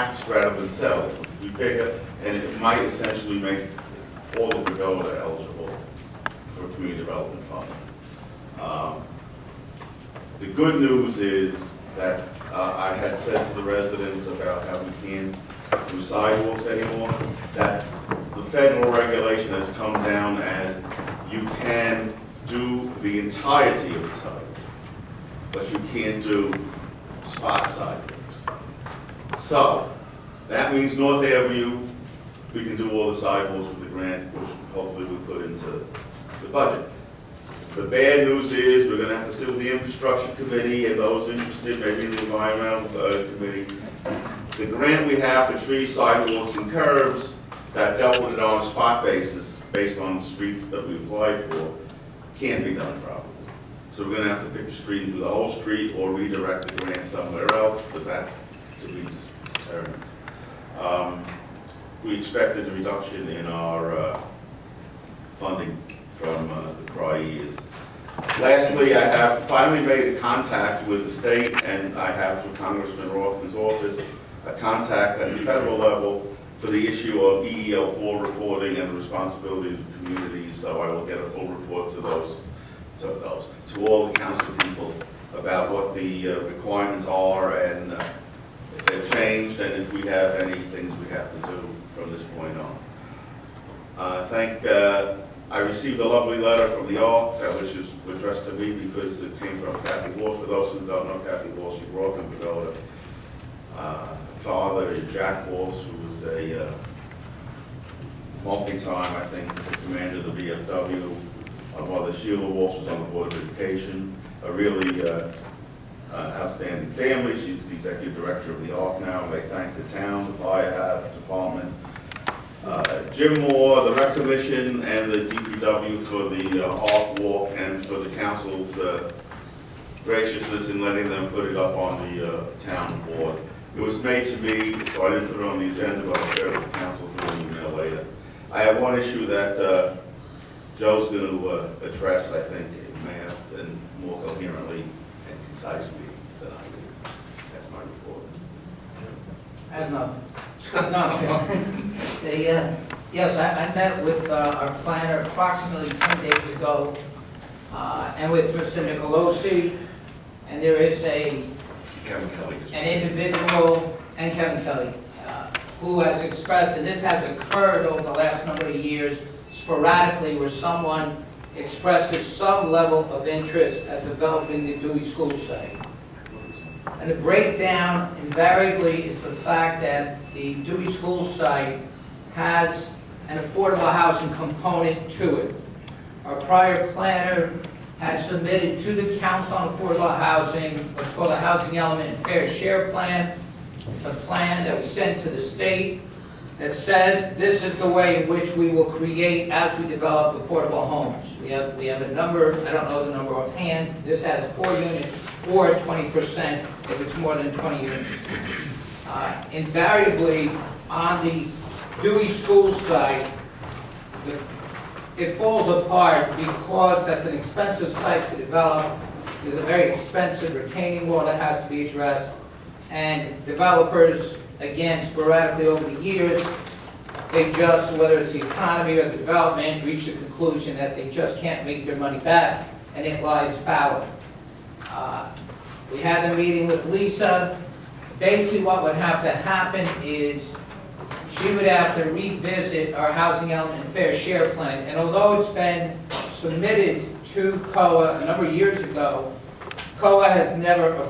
tax rather than sell it. We pick it, and it might essentially make all of Bogota eligible for community development fund. The good news is that I had said to the residents about how we can't do sidewalks anymore. That's, the federal regulation has come down as you can do the entirety of the sidewalk, but you can't do spot sidewalks. So, that means North Avenue, we can do all the sidewalks with the grant, which hopefully we put into the budget. The bad news is, we're gonna have to sit with the infrastructure committee and those interested, maybe the environmental committee. The grant we have for trees, sidewalks, and curbs, that dealt with it on a spot basis, based on the streets that we applied for, can't be done properly. So we're gonna have to pick a street and do the whole street, or redirect the grant somewhere else, but that's to be determined. We expected a reduction in our funding from the prior years. Lastly, I have finally made a contact with the state, and I have through Congressman Rothman's office, a contact at the federal level for the issue of EEL4 reporting and the responsibility of the communities, so I will get a full report to all the council people about what the requirements are, and if they've changed, and if we have any things we have to do from this point on. I received a lovely letter from the ARC, which is addressed to me because it came from Kathy Walsh. For those who don't know Kathy Walsh, she grew up in Bogota. Father, Jack Walsh, who was a multi-time, I think, commander of the VFW. Mother Sheila Walsh was on the Board of Education. A really outstanding family. She's the executive director of the ARC now. They thank the town, the fire department, Jim Moore, the Rec Commission, and the DPW for the ARC walk, and for the council's graciousness in letting them put it up on the town board. It was made to me, so I didn't put it on the agenda, but I'll share it with the council through an email later. I have one issue that Joe's going to address, I think, and more coherently and concisely than I do. That's my report. I have nothing. Yes, I met with our planner approximately 10 days ago, and with Mr. Nicolosi, and there is Kevin Kelly. an individual, and Kevin Kelly, who has expressed, and this has occurred over the last number of years, sporadically, where someone expresses some level of interest at developing the Dewey School site. And the breakdown invariably is the fact that the Dewey School site has an affordable housing component to it. Our prior planner had submitted to the Council on Affordable Housing what's called a Housing Element and Fair Share Plan. It's a plan that we sent to the state that says this is the way in which we will create as we develop affordable homes. We have a number, I don't know the number offhand. This has 4 units or 20% if it's more than 20 units. Invariably, on the Dewey School site, it falls apart because that's an expensive site to develop. There's a very expensive retaining wall that has to be addressed, and developers, again, sporadically over the years, they just, whether it's the economy or the development, reach the conclusion that they just can't make their money back, and it lies fallow. We had a meeting with Lisa. Basically what would have to happen is she would have to revisit our Housing Element and Fair Share Plan, and although it's been submitted to COA a number of years ago, COA has never approved